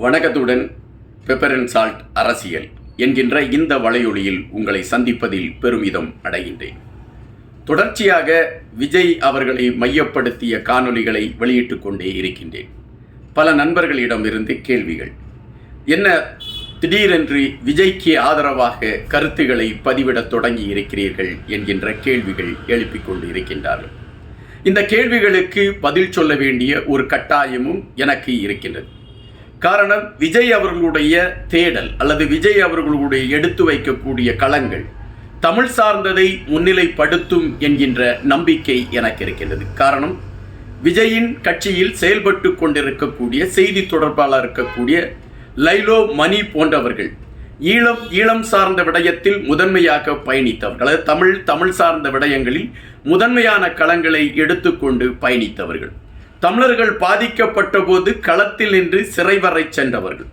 வணக்கத்துடன் pepper and salt அரசியல் என்கின்ற இந்த வலையொலியில் உங்களை சந்திப்பதில் பெருமிதம் அடைகின்றேன். தொடர்ச்சியாக விஜய் அவர்களை மையப்படுத்திய காணொளிகளை வெளியிட்டுக் கொண்டே இருக்கின்றேன். பல நண்பர்களிடமிருந்து கேள்விகள், என்ன திடீரென்று விஜய்க்கு ஆதரவாக கருத்துக்களை பதிவிடத் தொடங்கி இருக்கிறீர்கள் என்கின்ற கேள்விகள் எழுப்பிக் கொண்டு இருக்கின்றார்கள். இந்த கேள்விகளுக்கு பதில் சொல்ல வேண்டிய ஒரு கட்டாயமும் எனக்கு இருக்கின்றது. காரணம், விஜய் அவர்களுடைய தேடல் அல்லது விஜய் அவர்களுடைய எடுத்து வைக்கக்கூடிய களங்கள் தமிழ் சார்ந்ததை முன்னிலைப்படுத்தும் என்கின்ற நம்பிக்கை எனக்கு இருக்கின்றது. காரணம், விஜயின் கட்சியில் செயல்பட்டு கொண்டிருக்கக்கூடிய செய்தி தொடர்பாளர் இருக்கக்கூடிய லைலோ மணி போன்றவர்கள் ஈழம் சார்ந்த விடயத்தில் முதன்மையாக பயணித்தவர்கள், அதாவது தமிழ் சார்ந்த விடயங்களில் முதன்மையான களங்களை எடுத்துக்கொண்டு பயணித்தவர்கள், தமிழர்கள் பாதிக்கப்பட்ட போது களத்தில் நின்று சிறை வரை சென்றவர்கள்.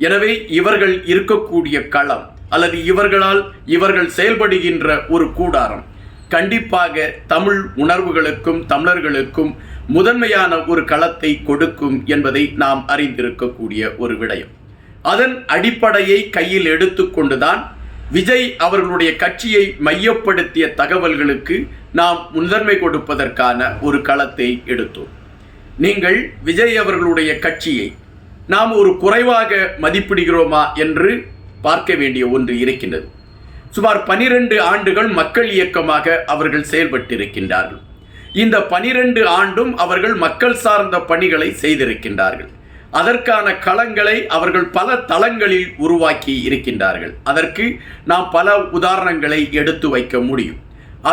எனவே இவர்கள் இருக்கக்கூடிய களம் அல்லது இவர்கள் செயல்படுகின்ற ஒரு கூடாரம் கண்டிப்பாக தமிழ் உணர்வுகளுக்கும் தமிழர்களுக்கும் முதன்மையான ஒரு களத்தை கொடுக்கும் என்பதை நாம் அறிந்திருக்கக்கூடிய ஒரு விடயம். அதன் அடிப்படையை கையில் எடுத்துக்கொண்டுதான் விஜய் அவர்களுடைய கட்சியை மையப்படுத்திய தகவல்களுக்கு நாம் முதன்மை கொடுப்பதற்கான ஒரு களத்தை எடுத்தோம். நீங்கள் விஜய் அவர்களுடைய கட்சியை நாம் ஒரு குறைவாக மதிப்பிடுகிறோமா என்று பார்க்க வேண்டிய ஒன்று இருக்கின்றது. சுமார் 12 ஆண்டுகள் மக்கள் இயக்கமாக அவர்கள் செயல்பட்டிருக்கின்றார்கள். இந்த 12 ஆண்டும் அவர்கள் மக்கள் சார்ந்த பணிகளை செய்திருக்கின்றார்கள். அதற்கான களங்களை அவர்கள் பல தளங்களில் உருவாக்கி இருக்கின்றார்கள். அதற்கு நாம் பல உதாரணங்களை எடுத்து வைக்க முடியும்.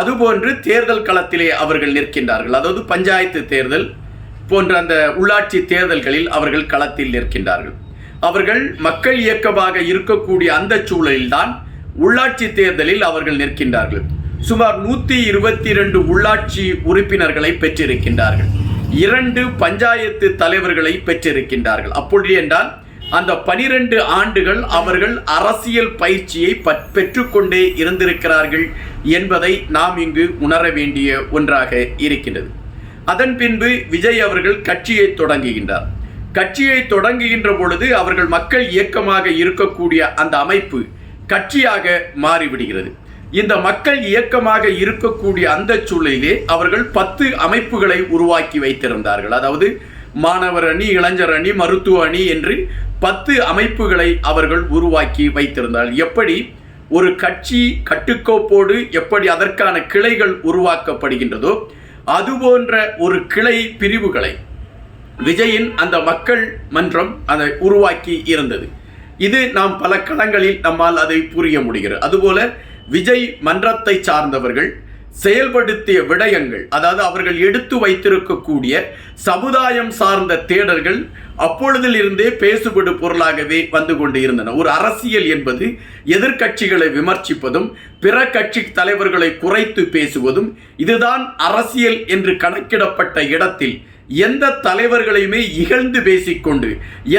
அதுபோன்று தேர்தல் களத்திலே அவர்கள் நிற்கின்றார்கள். அதாவது பஞ்சாயத்து தேர்தல் போன்ற அந்த உள்ளாட்சி தேர்தல்களில் அவர்கள் களத்தில் நிற்கின்றார்கள். அவர்கள் மக்கள் இயக்கமாக இருக்கக்கூடிய அந்த சூழலில்தான் உள்ளாட்சி தேர்தலில் அவர்கள் நிற்கின்றார்கள். சுமார் 122 உள்ளாட்சி உறுப்பினர்களை பெற்றிருக்கின்றார்கள். 2 பஞ்சாயத்து தலைவர்களை பெற்றிருக்கின்றார்கள். அப்படி என்றால் அந்த 12 ஆண்டுகள் அவர்கள் அரசியல் பயிற்சியை பெற்றுக்கொண்டே இருந்திருக்கிறார்கள் என்பதை நாம் இங்கு உணர வேண்டிய ஒன்றாக இருக்கின்றது. அதன் பின்பு விஜய் அவர்கள் கட்சியை தொடங்குகின்றார். கட்சியை தொடங்குகின்ற பொழுது அவர்கள் மக்கள் இயக்கமாக இருக்கக்கூடிய அந்த அமைப்பு கட்சியாக மாறிவிடுகிறது. இந்த மக்கள் இயக்கமாக இருக்கக்கூடிய அந்த சூழலிலே அவர்கள் 10 அமைப்புகளை உருவாக்கி வைத்திருந்தார்கள். அதாவது மாணவர் அணி, இளைஞர் அணி, மருத்துவ அணி என்று 10 அமைப்புகளை அவர்கள் உருவாக்கி வைத்திருந்தார்கள். எப்படி ஒரு கட்சி கட்டுக்கோப்போடு எப்படி அதற்கான கிளைகள் உருவாக்கப்படுகின்றதோ அதுபோன்ற ஒரு கிளை பிரிவுகளை விஜயின் அந்த மக்கள் மன்றம் அதை உருவாக்கி இருந்தது. இது நாம் பல களங்களில் நம்மால் அதை புரிய முடிகிறது. அதுபோல விஜய் மன்றத்தை சார்ந்தவர்கள் செயல்படுத்திய விடயங்கள், அதாவது அவர்கள் எடுத்து வைத்திருக்கக்கூடிய சமுதாயம் சார்ந்த தேடல்கள் அப்பொழுதிலிருந்தே பேசுபடு பொருளாகவே வந்து கொண்டு இருந்தன. ஒரு அரசியல் என்பது எதிர்கட்சிகளை விமர்சிப்பதும் பிற கட்சி தலைவர்களை குறைத்து பேசுவதும் இதுதான் அரசியல் என்று கணக்கிடப்பட்ட இடத்தில் எந்த தலைவர்களையுமே இகழ்ந்து பேசிக்கொண்டு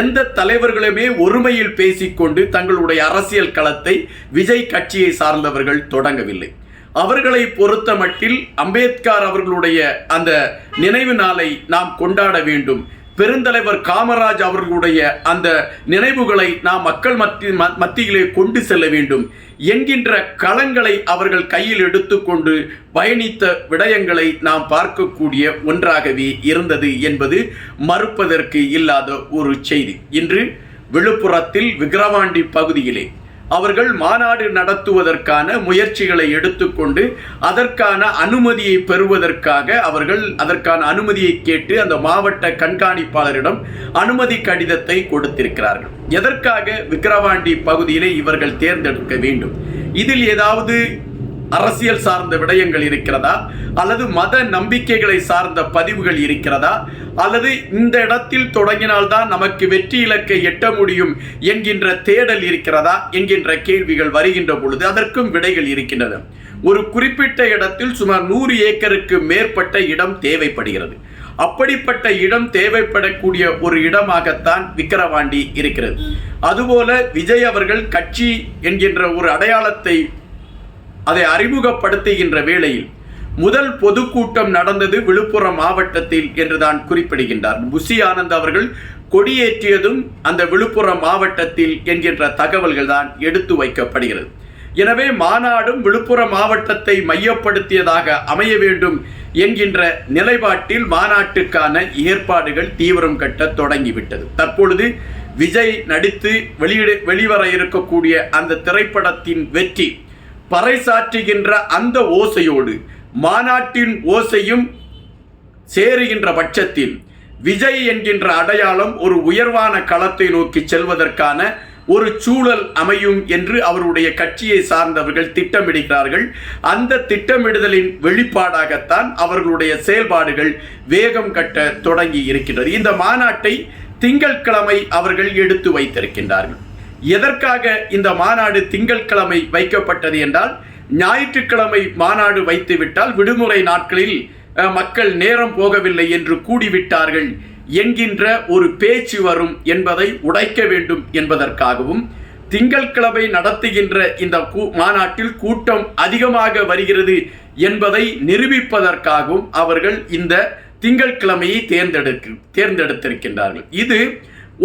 எந்த தலைவர்களுமே ஒருமையில் பேசிக்கொண்டு தங்களுடைய அரசியல் களத்தை விஜய் கட்சியை சார்ந்தவர்கள் தொடங்கவில்லை. அவர்களை பொறுத்த மட்டில் அம்பேத்கர் அவர்களுடைய அந்த நினைவு நாளை நாம் கொண்டாட வேண்டும், பெருந்தலைவர் காமராஜ் அவர்களுடைய அந்த நினைவுகளை நாம் மக்கள் மத்தியிலே கொண்டு செல்ல வேண்டும் என்கின்ற களங்களை அவர்கள் கையில் எடுத்துக்கொண்டு பயணித்த விடயங்களை நாம் பார்க்கக்கூடிய ஒன்றாகவே இருந்தது என்பது மறுப்பதற்கு இல்லாத ஒரு செய்தி. இன்று விழுப்புரத்தில் விக்கிரவாண்டி பகுதியிலே அவர்கள் மாநாடு நடத்துவதற்கான முயற்சிகளை எடுத்துக்கொண்டு அதற்கான அனுமதியை பெறுவதற்காக அவர்கள் அதற்கான அனுமதியை கேட்டு அந்த மாவட்ட கண்காணிப்பாளரிடம் அனுமதி கடிதத்தை கொடுத்திருக்கிறார்கள். எதற்காக விக்கிரவாண்டி பகுதியிலே இவர்கள் தேர்ந்தெடுக்க வேண்டும்? இதில் ஏதாவது அரசியல் சார்ந்த விடயங்கள் இருக்கிறதா, அல்லது மத நம்பிக்கைகளை சார்ந்த பதிவுகள் இருக்கிறதா, அல்லது இந்த இடத்தில் தொடங்கினால்தான் நமக்கு வெற்றி இலக்கை எட்ட முடியும் என்கின்ற தேடல் இருக்கிறதா என்கின்ற கேள்விகள் வருகின்ற பொழுது அதற்கும் விடைகள் இருக்கின்றன. ஒரு குறிப்பிட்ட இடத்தில் சுமார் 100 ஏக்கருக்கு மேற்பட்ட இடம் தேவைப்படுகிறது. அப்படிப்பட்ட இடம் தேவைப்படக்கூடிய ஒரு இடமாகத்தான் விக்கிரவாண்டி இருக்கிறது. அதுபோல விஜய் அவர்கள் கட்சி என்கின்ற ஒரு அடையாளத்தை அதை அறிமுகப்படுத்துகின்ற வேளையில் முதல் பொதுக்கூட்டம் நடந்தது விழுப்புரம் மாவட்டத்தில் என்றுதான் குறிப்பிடுகின்றார். புஷி ஆனந்த் அவர்கள் கொடியேற்றியதும் அந்த விழுப்புரம் மாவட்டத்தில் என்கின்ற தகவல்கள் தான் எடுத்து வைக்கப்படுகிறது. எனவே மாநாடும் விழுப்புரம் மாவட்டத்தை மையப்படுத்தியதாக அமைய வேண்டும் என்கின்ற நிலைப்பாட்டில் மாநாட்டுக்கான ஏற்பாடுகள் தீவிரம் கட்ட தொடங்கிவிட்டது. தற்பொழுது விஜய் நடித்து வெளிவர இருக்கக்கூடிய அந்த திரைப்படத்தின் வெற்றி பறைசாற்றுகின்ற அந்த ஓசையோடு மாநாட்டின் ஓசையும் சேருகின்ற பட்சத்தில் விஜய் என்கின்ற அடையாளம் ஒரு உயர்வான களத்தை நோக்கி செல்வதற்கான ஒரு சூழல் அமையும் என்று அவருடைய கட்சியை சார்ந்தவர்கள் திட்டமிடுகிறார்கள். அந்த திட்டமிடுதலின் வெளிப்பாடாகத்தான் அவர்களுடைய செயல்பாடுகள் வேகம் கட்ட தொடங்கி இருக்கின்றது. இந்த மாநாட்டை திங்கட்கிழமை அவர்கள் எடுத்து வைத்திருக்கின்றார்கள். எதற்காக இந்த மாநாடு திங்கட்கிழமை வைக்கப்பட்டது என்றால், ஞாயிற்றுக்கிழமை மாநாடு வைத்துவிட்டால் விடுமுறை நாட்களில் மக்கள் நேரம் போகவில்லை என்று கூடிவிட்டார்கள் என்கின்ற ஒரு பேச்சு வரும் என்பதை உடைக்க வேண்டும் என்பதற்காகவும், திங்கட்கிழமை நடத்துகின்ற இந்த மாநாட்டில் கூட்டம் அதிகமாக வருகிறது என்பதை நிரூபிப்பதற்காகவும் அவர்கள் இந்த திங்கட்கிழமையை தேர்ந்தெடுத்திருக்கின்றார்கள். இது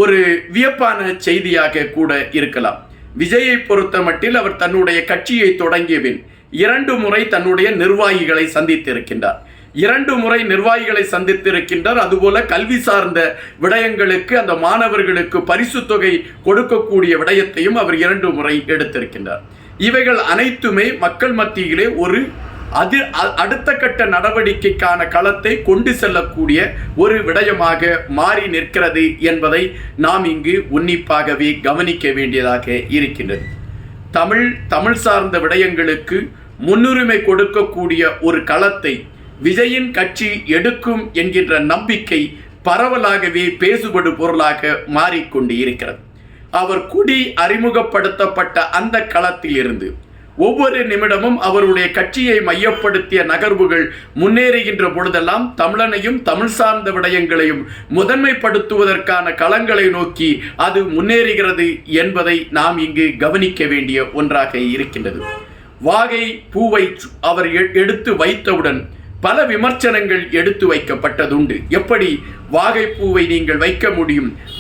ஒரு வியப்பான செய்தியாக கூட இருக்கலாம். விஜயை பொறுத்த மட்டில் அவர் தன்னுடைய கட்சியை தொடங்கிய பின் 2 முறை தன்னுடைய நிர்வாகிகளை சந்தித்திருக்கின்றார். 2 முறை நிர்வாகிகளை சந்தித்திருக்கின்றார். அதுபோல கல்வி சார்ந்த விடயங்களுக்கு அந்த மாணவர்களுக்கு பரிசு தொகை கொடுக்கக்கூடிய விடயத்தையும் அவர் 2 முறை எடுத்திருக்கின்றார். இவைகள் அனைத்துமே மக்கள் மத்தியிலே ஒரு அடுத்த கட்ட நடவடிக்கைக்கான களத்தை கொண்டு செல்லக்கூடிய ஒரு விடயமாக மாறி நிற்கிறது என்பதை நாம் இங்கு உன்னிப்பாகவே கவனிக்க வேண்டியதாக இருக்கின்றது. தமிழ் சார்ந்த விடயங்களுக்கு முன்னுரிமை கொடுக்கக்கூடிய ஒரு களத்தை விஜயின் கட்சி எடுக்கும் என்கின்ற நம்பிக்கை பரவலாகவே பேசுபடு பொருளாக மாறிக்கொண்டு இருக்கிறது. அவர் கொடி அறிமுகப்படுத்தப்பட்ட அந்த களத்தில் இருந்து ஒவ்வொரு நிமிடமும் அவருடைய கட்சியை மையப்படுத்திய நகர்வுகள் முன்னேறுகின்ற பொழுதெல்லாம் தமிழனையும் தமிழ் சார்ந்த விடயங்களையும் முதன்மைப்படுத்துவதற்கான களங்களை நோக்கி அது முன்னேறுகிறது என்பதை நாம் இங்கு கவனிக்க வேண்டிய ஒன்றாக இருக்கின்றது. வாகை பூவை அவர் எடுத்து வைத்தவுடன் பல விமர்சனங்கள் எடுத்து வைக்கப்பட்டதுண்டு. எப்படி வாகைப்பூவை நீங்கள் வைக்க முடியும்?